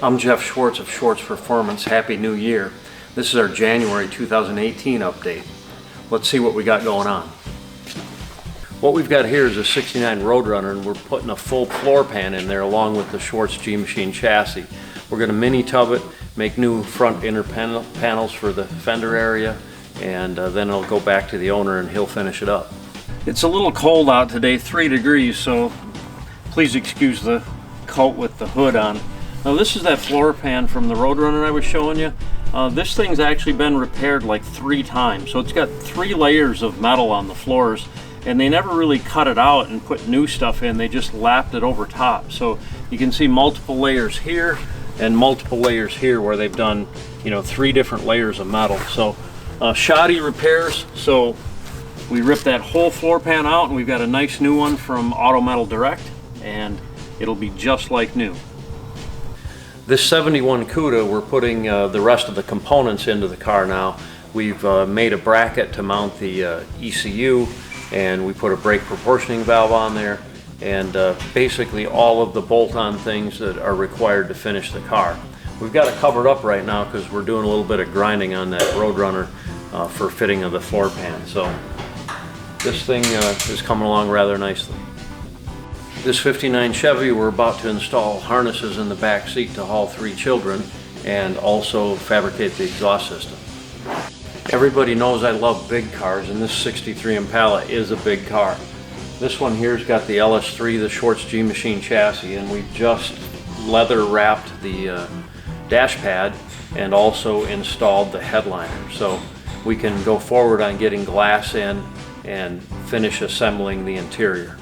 I'm Jeff Schwartz of Schwartz Performance. Happy New Year. This is our January 2018 update. Let's see what we got going on. What we've got here is a 69 Roadrunner, and we're putting a full floor pan in there along with the Schwartz G-Machine chassis. We're going to mini tub it, make new front inner panels for the fender area, and then it'll go back to the owner and he'll finish it up. It's a little cold out today, 3 degrees, so please excuse the coat with the hood on. Now this is that floor pan from the Roadrunner I was showing you. This thing's actually been repaired like 3 times, so it's got 3 layers of metal on the floors, and they never really cut it out and put new stuff in. They just lapped it over top. So you can see multiple layers here and multiple layers here where they've done, 3 different layers of metal. So shoddy repairs. So we ripped that whole floor pan out, and we've got a nice new one from Auto Metal Direct, and it'll be just like new. This 71 Cuda, we're putting the rest of the components into the car now. We've made a bracket to mount the ECU, and we put a brake proportioning valve on there, and basically all of the bolt-on things that are required to finish the car. We've got it covered up right now because we're doing a little bit of grinding on that Roadrunner for fitting of the floor pan. So this thing is coming along rather nicely. This 59 Chevy, we're about to install harnesses in the back seat to haul 3 children and also fabricate the exhaust system. Everybody knows I love big cars, and this 63 Impala is a big car. This one here's got the LS3, the Schwartz G-Machine chassis, and we just leather wrapped the dash pad and also installed the headliner. So we can go forward on getting glass in and finish assembling the interior.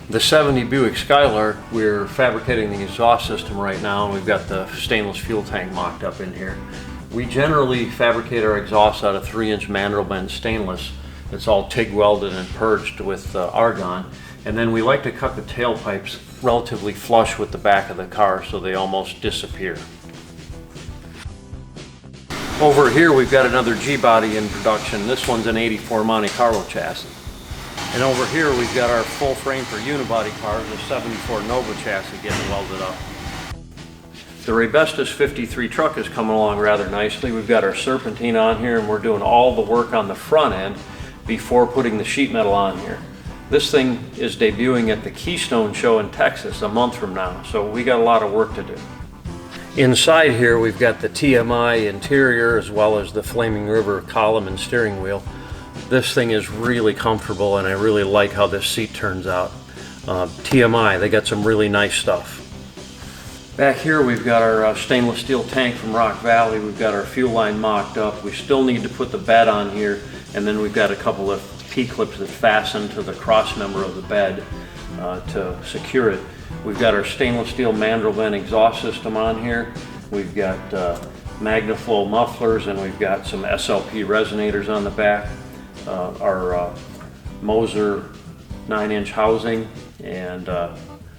The 70 Buick Skylark, we're fabricating the exhaust system right now, and we've got the stainless fuel tank mocked up in here. We generally fabricate our exhaust out of 3-inch mandrel bend stainless. It's all TIG welded and purged with argon, and then we like to cut the tailpipes relatively flush with the back of the car so they almost disappear. Over here we've got another G-body in production. This one's an 84 Monte Carlo chassis. And over here we've got our full frame for unibody cars, a 74 Nova chassis getting welded up. The Raybestos 53 truck is coming along rather nicely. We've got our serpentine on here, and we're doing all the work on the front end before putting the sheet metal on here. This thing is debuting at the Keystone show in Texas a month from now, so we got a lot of work to do. Inside here we've got the TMI interior as well as the Flaming River column and steering wheel. This thing is really comfortable, and I really like how this seat turns out. TMI, they got some really nice stuff. Back here we've got our stainless steel tank from Rock Valley. We've got our fuel line mocked up. We still need to put the bed on here, and then we've got a couple of P-clips that fasten to the cross member of the bed to secure it. We've got our stainless steel mandrel vent exhaust system on here. We've got MagnaFlow mufflers, and we've got some SLP resonators on the back. Our Moser 9-inch housing, and an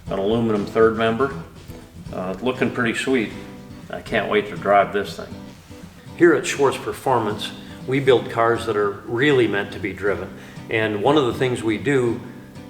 aluminum third member. Looking pretty sweet. I can't wait to drive this thing. Here at Schwartz Performance, we build cars that are really meant to be driven. And one of the things we do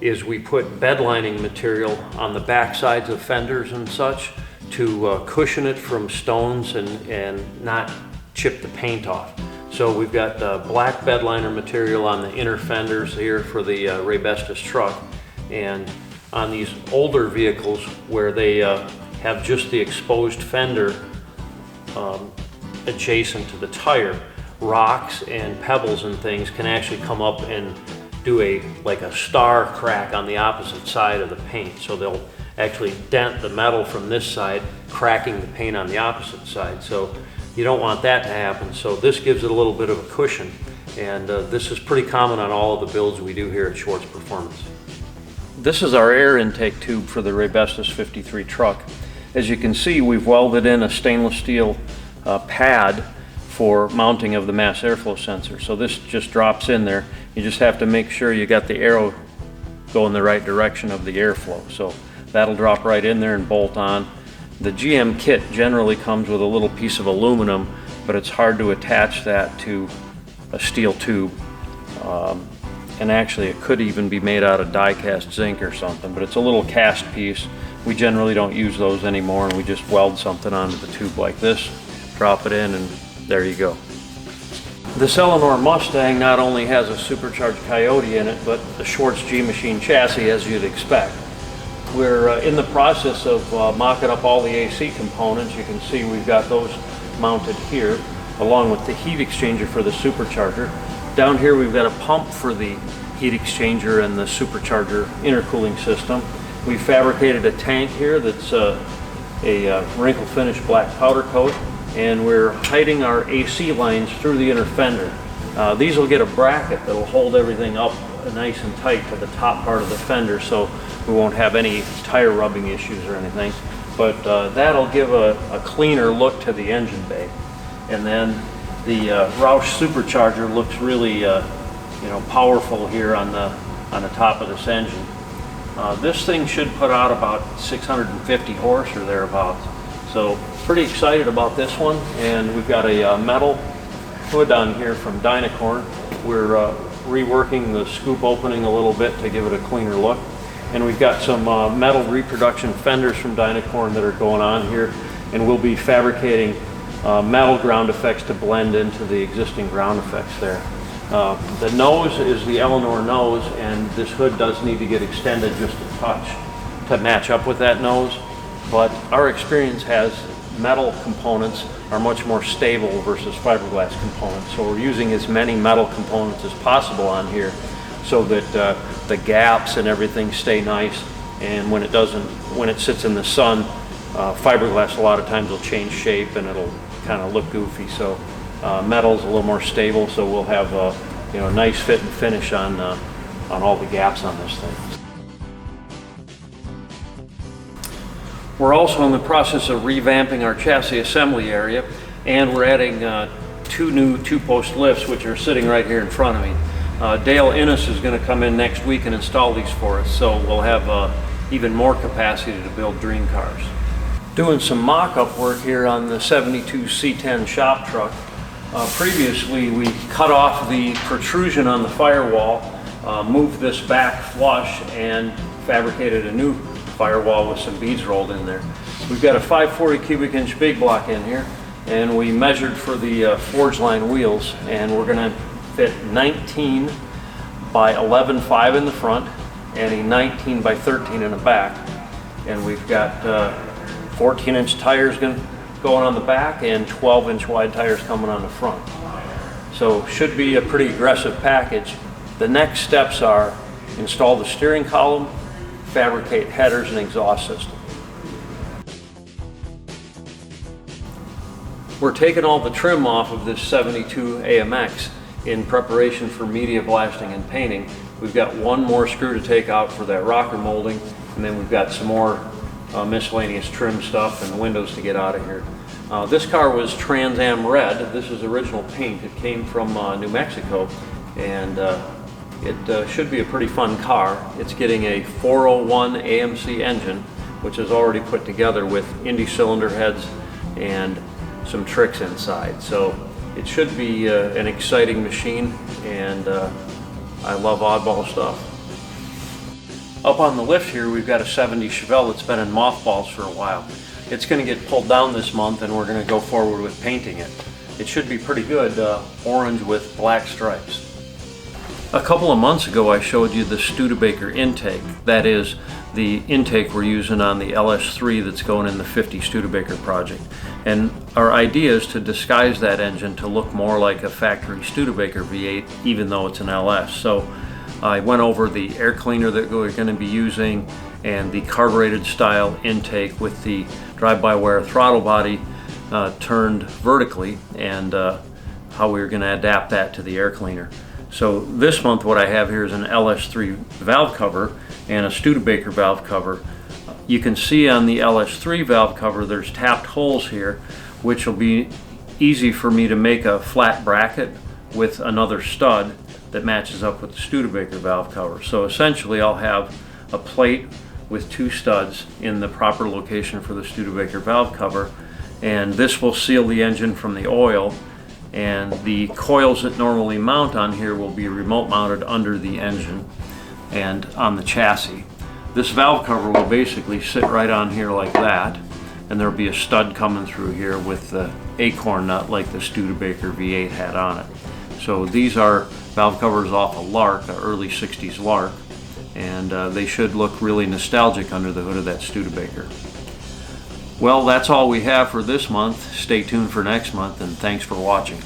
is we put bed lining material on the back sides of fenders and such to cushion it from stones and not chip the paint off. So we've got black bed liner material on the inner fenders here for the Raybestos Truck, and on these older vehicles where they have just the exposed fender adjacent to the tire, rocks and pebbles and things can actually come up and do like a star crack on the opposite side of the paint. So they'll actually dent the metal from this side, cracking the paint on the opposite side. So you don't want that to happen, so this gives it a little bit of a cushion, and this is pretty common on all of the builds we do here at Schwartz Performance. This is our air intake tube for the Raybestos 53 truck. As you can see, we've welded in a stainless steel pad for mounting of the mass airflow sensor. So this just drops in there. You just have to make sure you got the arrow go in the right direction of the airflow. So that'll drop right in there and bolt on. The GM kit generally comes with a little piece of aluminum, but it's hard to attach that to a steel tube. And actually it could even be made out of die-cast zinc or something, but it's a little cast piece. We generally don't use those anymore, and we just weld something onto the tube like this, drop it in, and there you go. This Eleanor Mustang not only has a supercharged Coyote in it, but the Schwartz G-Machine chassis, as you'd expect. We're in the process of mocking up all the AC components. You can see we've got those mounted here, along with the heat exchanger for the supercharger. Down here we've got a pump for the heat exchanger and the supercharger intercooling system. We fabricated a tank here that's a wrinkle finish black powder coat, and we're hiding our AC lines through the inner fender. These will get a bracket that'll hold everything up nice and tight to the top part of the fender, so we won't have any tire rubbing issues or anything. But that'll give a cleaner look to the engine bay. And then the Roush supercharger looks really powerful here on the top of this engine. This thing should put out about 650 horse or thereabouts. So pretty excited about this one. And we've got a metal hood on here from Dynacorn. We're reworking the scoop opening a little bit to give it a cleaner look. And we've got some metal reproduction fenders from Dynacorn that are going on here. And we'll be fabricating metal ground effects to blend into the existing ground effects there. The nose is the Eleanor nose, and this hood does need to get extended just a touch to match up with that nose. But our experience has metal components are much more stable versus fiberglass components. So we're using as many metal components as possible on here so that the gaps and everything stay nice. And when it sits in the sun, fiberglass a lot of times will change shape and it'll kind of look goofy. So metal's a little more stable, so we'll have a nice fit and finish on all the gaps on this thing. We're also in the process of revamping our chassis assembly area, and we're adding two new two-post lifts, which are sitting right here in front of me. Dale Innes is going to come in next week and install these for us, so we'll have even more capacity to build dream cars. Doing some mock-up work here on the 72 C10 shop truck. Previously we cut off the protrusion on the firewall, moved this back flush, and fabricated a new firewall with some beads rolled in there. We've got a 540 cubic inch big block in here, and we measured for the forge line wheels, and we're going to fit 19 by 11.5 in the front and a 19 by 13 in the back. And we've got 14-inch tires going on the back and 12-inch wide tires coming on the front. So should be a pretty aggressive package. The next steps are install the steering column, fabricate headers and exhaust system. We're taking all the trim off of this 72 AMX in preparation for media blasting and painting. We've got one more screw to take out for that rocker molding, and then we've got some more miscellaneous trim stuff and windows to get out of here. This car was Trans Am red. This is original paint. It came from New Mexico, and it should be a pretty fun car. It's getting a 401 AMC engine, which is already put together with Indy cylinder heads and some tricks inside. So it should be an exciting machine, and I love oddball stuff. Up on the lift here, we've got a 70 Chevelle that's been in mothballs for a while. It's going to get pulled down this month, and we're going to go forward with painting it. It should be pretty good, orange with black stripes. A couple of months ago I showed you the Studebaker intake. That is the intake we're using on the LS3 that's going in the 50 Studebaker project. And our idea is to disguise that engine to look more like a factory Studebaker V8, even though it's an LS. So I went over the air cleaner that we're going to be using and the carbureted style intake with the drive-by-wire throttle body turned vertically, and how we were going to adapt that to the air cleaner. So this month what I have here is an LS3 valve cover and a Studebaker valve cover. You can see on the LS3 valve cover there's tapped holes here, which will be easy for me to make a flat bracket with another stud that matches up with the Studebaker valve cover. So essentially I'll have a plate with two studs in the proper location for the Studebaker valve cover, and this will seal the engine from the oil. And the coils that normally mount on here will be remote mounted under the engine and on the chassis. This valve cover will basically sit right on here like that, and there'll be a stud coming through here with the acorn nut like the Studebaker V8 had on it. So these are valve covers off a Lark, an early 60s Lark, and they should look really nostalgic under the hood of that Studebaker. Well, that's all we have for this month. Stay tuned for next month, and thanks for watching.